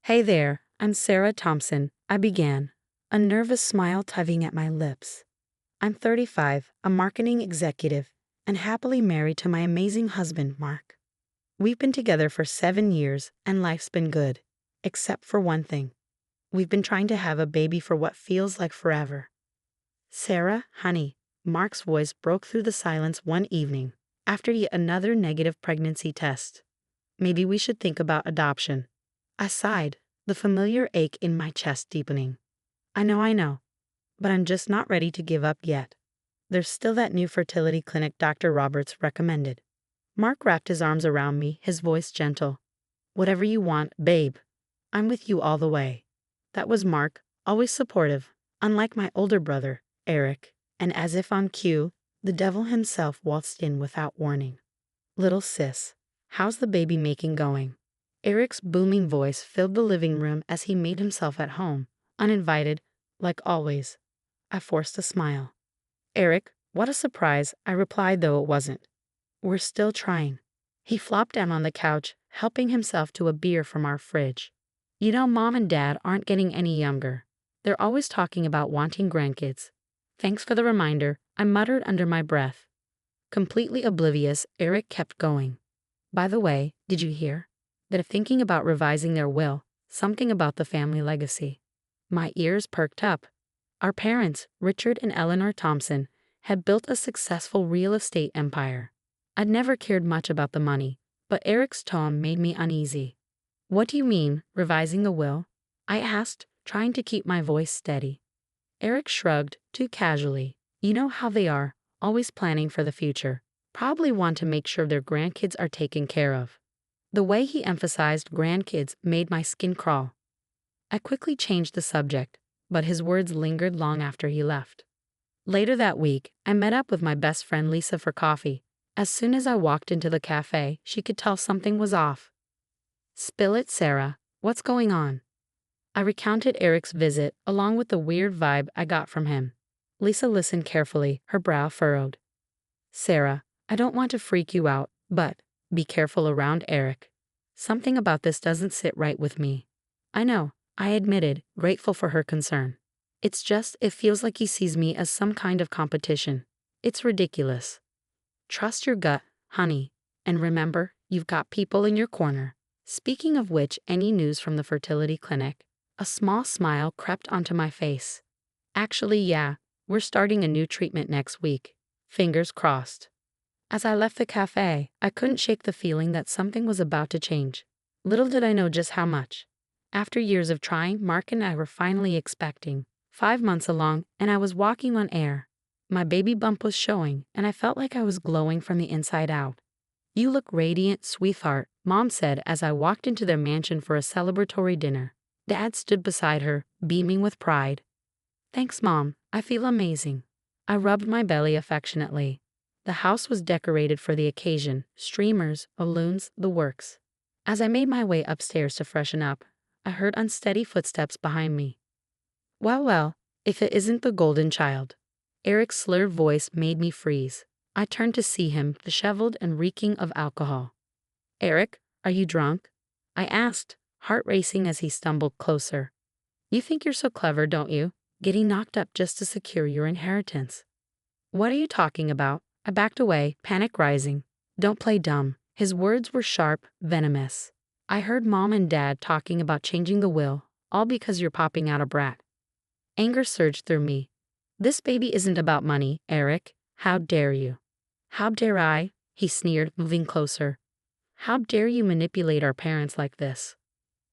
Hey there, I'm Sarah Thompson, I began, a nervous smile tugging at my lips. I'm 35, a marketing executive, and happily married to my amazing husband, Mark. We've been together for 7 years, and life's been good. Except for one thing. We've been trying to have a baby for what feels like forever. Sarah, honey, Mark's voice broke through the silence one evening, after yet another negative pregnancy test. Maybe we should think about adoption. I sighed, the familiar ache in my chest deepening. I know, but I'm just not ready to give up yet. There's still that new fertility clinic Dr. Roberts recommended. Mark wrapped his arms around me, his voice gentle. Whatever you want, babe. I'm with you all the way. That was Mark, always supportive, unlike my older brother, Eric, and as if on cue, the devil himself waltzed in without warning. Little sis, how's the baby making going? Eric's booming voice filled the living room as he made himself at home, uninvited, like always. I forced a smile. Eric, what a surprise, I replied, though it wasn't. We're still trying. He flopped down on the couch, helping himself to a beer from our fridge. You know, Mom and Dad aren't getting any younger. They're always talking about wanting grandkids. Thanks for the reminder, I muttered under my breath. Completely oblivious, Eric kept going. By the way, did you hear? They're thinking about revising their will, something about the family legacy. My ears perked up. Our parents, Richard and Eleanor Thompson, had built a successful real estate empire. I'd never cared much about the money, but Eric's tone made me uneasy. What do you mean, revising the will? I asked, trying to keep my voice steady. Eric shrugged, too casually. You know how they are, always planning for the future. Probably want to make sure their grandkids are taken care of. The way he emphasized grandkids made my skin crawl. I quickly changed the subject, but his words lingered long after he left. Later that week, I met up with my best friend Lisa for coffee. As soon as I walked into the cafe, she could tell something was off. Spill it, Sarah. What's going on? I recounted Eric's visit, along with the weird vibe I got from him. Lisa listened carefully, her brow furrowed. Sarah, I don't want to freak you out, but be careful around Eric. Something about this doesn't sit right with me. I know, I admitted, grateful for her concern. It's just, it feels like he sees me as some kind of competition. It's ridiculous. Trust your gut, honey, and remember, you've got people in your corner. Speaking of which, any news from the fertility clinic? A small smile crept onto my face. Actually, yeah, we're starting a new treatment next week. Fingers crossed. As I left the cafe, I couldn't shake the feeling that something was about to change. Little did I know just how much. After years of trying, Mark and I were finally expecting. 5 months along, and I was walking on air. My baby bump was showing, and I felt like I was glowing from the inside out. You look radiant, sweetheart, Mom said as I walked into their mansion for a celebratory dinner. Dad stood beside her, beaming with pride. Thanks, Mom, I feel amazing. I rubbed my belly affectionately. The house was decorated for the occasion, streamers, balloons, the works. As I made my way upstairs to freshen up, I heard unsteady footsteps behind me. Well, if it isn't the golden child. Eric's slurred voice made me freeze. I turned to see him, disheveled and reeking of alcohol. Eric, are you drunk? I asked, heart racing as he stumbled closer. You think you're so clever, don't you? Getting knocked up just to secure your inheritance. What are you talking about? I backed away, panic rising. Don't play dumb. His words were sharp, venomous. I heard Mom and Dad talking about changing the will, all because you're popping out a brat. Anger surged through me. This baby isn't about money, Eric. How dare you? How dare I? He sneered, moving closer. How dare you manipulate our parents like this?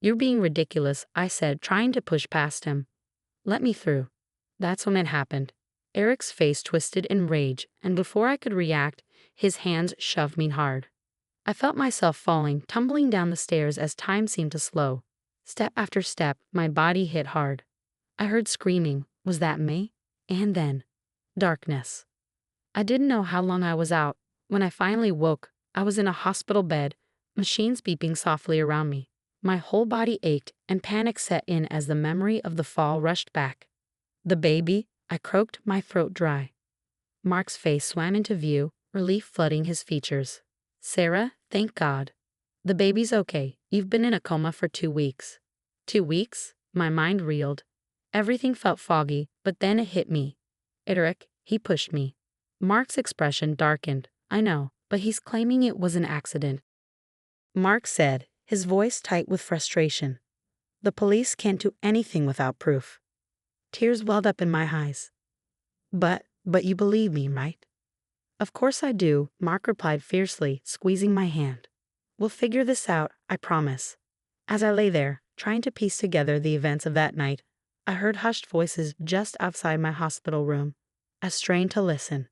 You're being ridiculous, I said, trying to push past him. Let me through. That's when it happened. Eric's face twisted in rage, and before I could react, his hands shoved me hard. I felt myself falling, tumbling down the stairs as time seemed to slow. Step after step, my body hit hard. I heard screaming. Was that me? And then, darkness. I didn't know how long I was out. When I finally woke, I was in a hospital bed, machines beeping softly around me. My whole body ached, and panic set in as the memory of the fall rushed back. The baby, I croaked, my throat dry. Mark's face swam into view, relief flooding his features. Sarah, thank God. The baby's okay. You've been in a coma for 2 weeks. 2 weeks? My mind reeled. Everything felt foggy, but then it hit me. Eric, he pushed me. Mark's expression darkened. I know, but he's claiming it was an accident. Mark said, his voice tight with frustration. The police can't do anything without proof. Tears welled up in my eyes. But you believe me, right? Of course I do, Mark replied fiercely, squeezing my hand. We'll figure this out, I promise. As I lay there, trying to piece together the events of that night, I heard hushed voices just outside my hospital room. I strained to listen.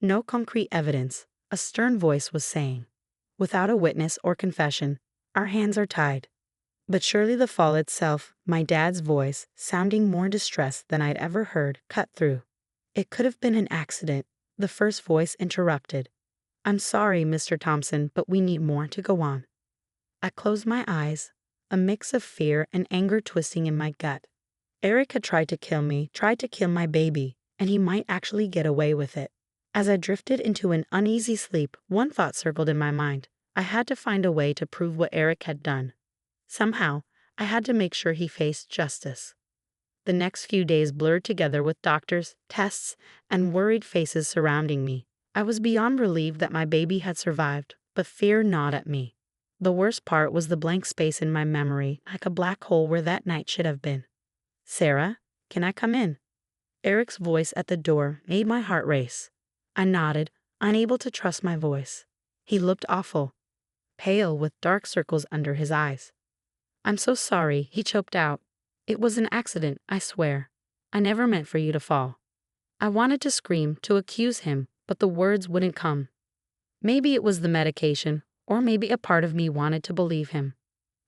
No concrete evidence, a stern voice was saying. Without a witness or confession, our hands are tied. But surely the fall itself, my dad's voice, sounding more distressed than I'd ever heard, cut through. It could have been an accident, the first voice interrupted. I'm sorry, Mr. Thompson, but we need more to go on. I closed my eyes, a mix of fear and anger twisting in my gut. Eric had tried to kill me, tried to kill my baby, and he might actually get away with it. As I drifted into an uneasy sleep, one thought circled in my mind. I had to find a way to prove what Eric had done. Somehow, I had to make sure he faced justice. The next few days blurred together with doctors, tests, and worried faces surrounding me. I was beyond relieved that my baby had survived, but fear gnawed at me. The worst part was the blank space in my memory, like a black hole where that night should have been. Sarah, can I come in? Eric's voice at the door made my heart race. I nodded, unable to trust my voice. He looked awful, pale with dark circles under his eyes. I'm so sorry, he choked out. It was an accident, I swear. I never meant for you to fall. I wanted to scream, to accuse him, but the words wouldn't come. Maybe it was the medication, or maybe a part of me wanted to believe him.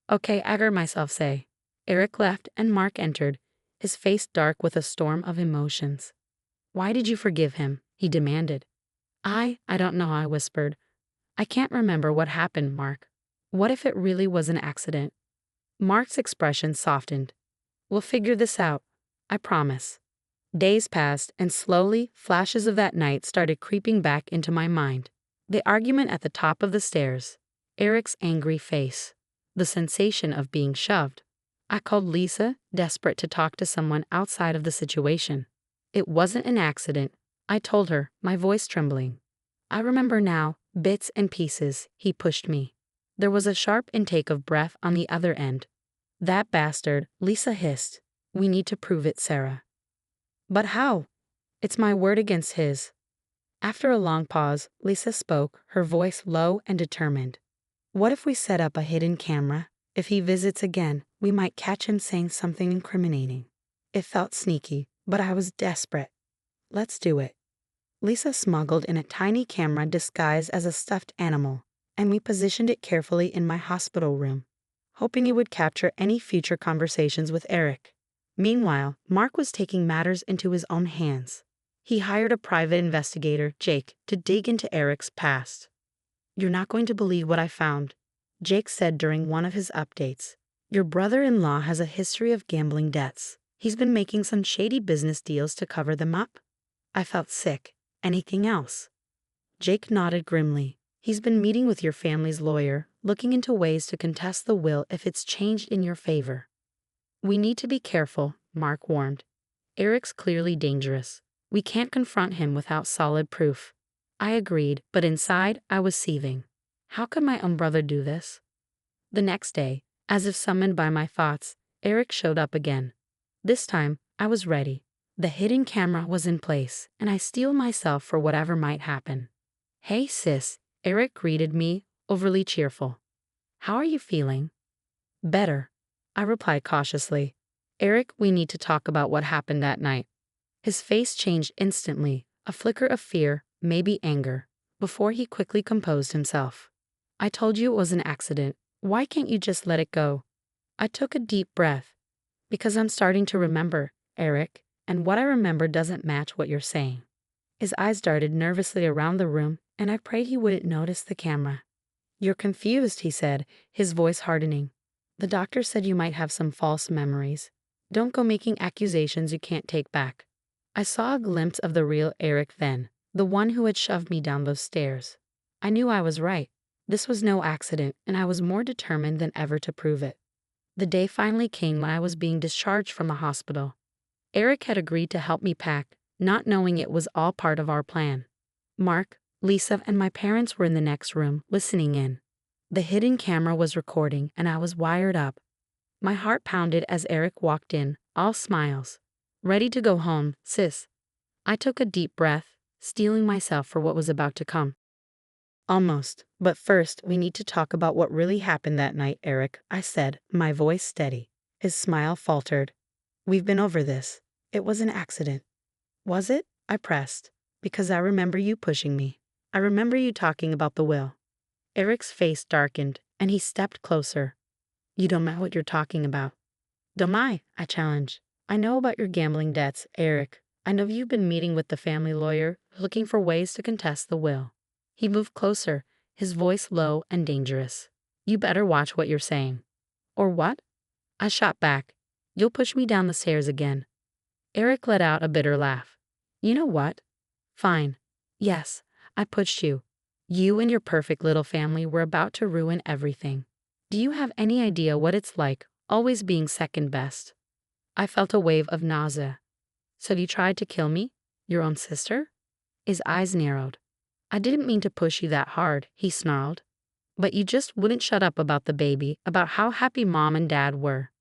Okay, I heard myself say. Eric left and Mark entered, his face dark with a storm of emotions. Why did you forgive him? He demanded. I don't know, I whispered. I can't remember what happened, Mark. What if it really was an accident? Mark's expression softened. We'll figure this out, I promise. Days passed, and slowly, flashes of that night started creeping back into my mind. The argument at the top of the stairs, Eric's angry face, the sensation of being shoved. I called Lisa, desperate to talk to someone outside of the situation. It wasn't an accident, I told her, my voice trembling. I remember now, bits and pieces, he pushed me. There was a sharp intake of breath on the other end. That bastard, Lisa hissed. We need to prove it, Sarah. But how? It's my word against his. After a long pause, Lisa spoke, her voice low and determined. What if we set up a hidden camera? If he visits again, we might catch him saying something incriminating. It felt sneaky, but I was desperate. Let's do it. Lisa smuggled in a tiny camera disguised as a stuffed animal, and we positioned it carefully in my hospital room, hoping it would capture any future conversations with Eric. Meanwhile, Mark was taking matters into his own hands. He hired a private investigator, Jake, to dig into Eric's past. You're not going to believe what I found, Jake said during one of his updates. Your brother-in-law has a history of gambling debts. He's been making some shady business deals to cover them up. I felt sick. Anything else? Jake nodded grimly. He's been meeting with your family's lawyer, looking into ways to contest the will if it's changed in your favor. We need to be careful, Mark warned. Eric's clearly dangerous. We can't confront him without solid proof. I agreed, but inside I was seething. How could my own brother do this? The next day, as if summoned by my thoughts, Eric showed up again. This time, I was ready. The hidden camera was in place, and I steeled myself for whatever might happen. Hey sis, Eric greeted me, overly cheerful. How are you feeling? Better, I replied cautiously. Eric, we need to talk about what happened that night. His face changed instantly, a flicker of fear, maybe anger, before he quickly composed himself. I told you it was an accident. Why can't you just let it go? I took a deep breath. Because I'm starting to remember, Eric, and what I remember doesn't match what you're saying. His eyes darted nervously around the room, and I prayed he wouldn't notice the camera. You're confused, he said, his voice hardening. The doctor said you might have some false memories. Don't go making accusations you can't take back. I saw a glimpse of the real Eric then, the one who had shoved me down those stairs. I knew I was right. This was no accident, and I was more determined than ever to prove it. The day finally came when I was being discharged from the hospital. Eric had agreed to help me pack, not knowing it was all part of our plan. Mark, Lisa, and my parents were in the next room, listening in. The hidden camera was recording, and I was wired up. My heart pounded as Eric walked in, all smiles. Ready to go home, sis. I took a deep breath, steeling myself for what was about to come. Almost, but first we need to talk about what really happened that night, Eric, I said, my voice steady. His smile faltered. We've been over this. It was an accident. Was it? I pressed. Because I remember you pushing me. I remember you talking about the will. Eric's face darkened, and he stepped closer. You don't know what you're talking about. Don't I challenged. I know about your gambling debts, Eric. I know you've been meeting with the family lawyer, looking for ways to contest the will. He moved closer, his voice low and dangerous. You better watch what you're saying. Or what? I shot back. You'll push me down the stairs again. Eric let out a bitter laugh. You know what? Fine. Yes, I pushed you. You and your perfect little family were about to ruin everything. Do you have any idea what it's like, always being second best? I felt a wave of nausea. So you tried to kill me? Your own sister? His eyes narrowed. I didn't mean to push you that hard, he snarled. But you just wouldn't shut up about the baby, about how happy Mom and Dad were.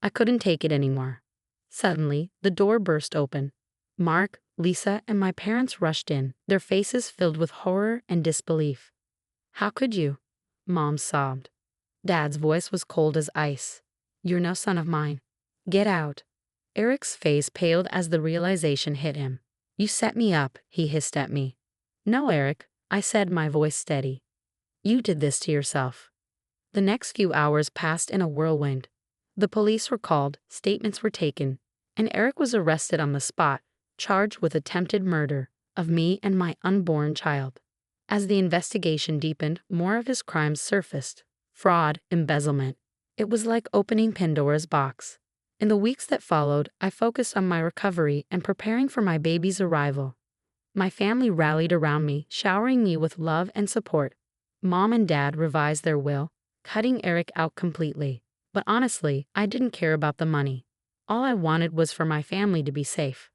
I couldn't take it anymore. Suddenly, the door burst open. Mark, Lisa, and my parents rushed in, their faces filled with horror and disbelief. How could you? Mom sobbed. Dad's voice was cold as ice. You're no son of mine. Get out. Eric's face paled as the realization hit him. You set me up, he hissed at me. No, Eric, I said, my voice steady. You did this to yourself. The next few hours passed in a whirlwind. The police were called, statements were taken, and Eric was arrested on the spot, charged with attempted murder of me and my unborn child. As the investigation deepened, more of his crimes surfaced. Fraud, embezzlement. It was like opening Pandora's box. In the weeks that followed, I focused on my recovery and preparing for my baby's arrival. My family rallied around me, showering me with love and support. Mom and Dad revised their will, cutting Eric out completely. But honestly, I didn't care about the money. All I wanted was for my family to be safe.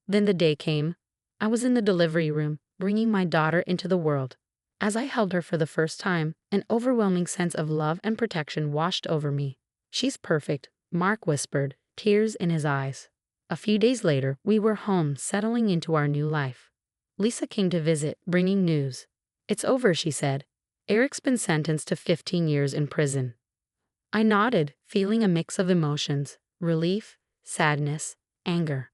Then the day came. I was in the delivery room, bringing my daughter into the world. As I held her for the first time, an overwhelming sense of love and protection washed over me. She's perfect, Mark whispered, tears in his eyes. A few days later, we were home, settling into our new life. Lisa came to visit, bringing news. It's over, she said. Eric's been sentenced to 15 years in prison. I nodded, feeling a mix of emotions, relief, sadness, anger.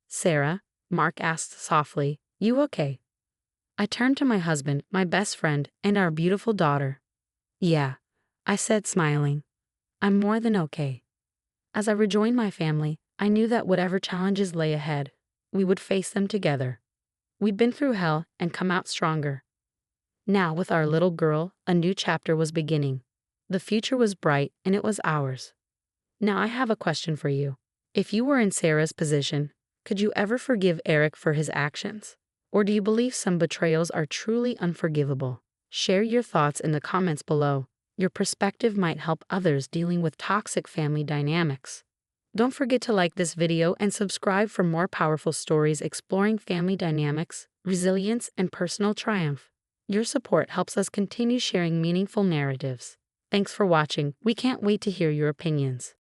Sarah, Mark asked softly, you okay? I turned to my husband, my best friend, and our beautiful daughter. Yeah, I said, smiling. I'm more than okay. As I rejoined my family, I knew that whatever challenges lay ahead, we would face them together. We'd been through hell and come out stronger. Now, with our little girl, a new chapter was beginning. The future was bright, and it was ours. Now I have a question for you. If you were in Sarah's position, could you ever forgive Eric for his actions? Or do you believe some betrayals are truly unforgivable? Share your thoughts in the comments below. Your perspective might help others dealing with toxic family dynamics. Don't forget to like this video and subscribe for more powerful stories exploring family dynamics, resilience, and personal triumph. Your support helps us continue sharing meaningful narratives. Thanks for watching. We can't wait to hear your opinions.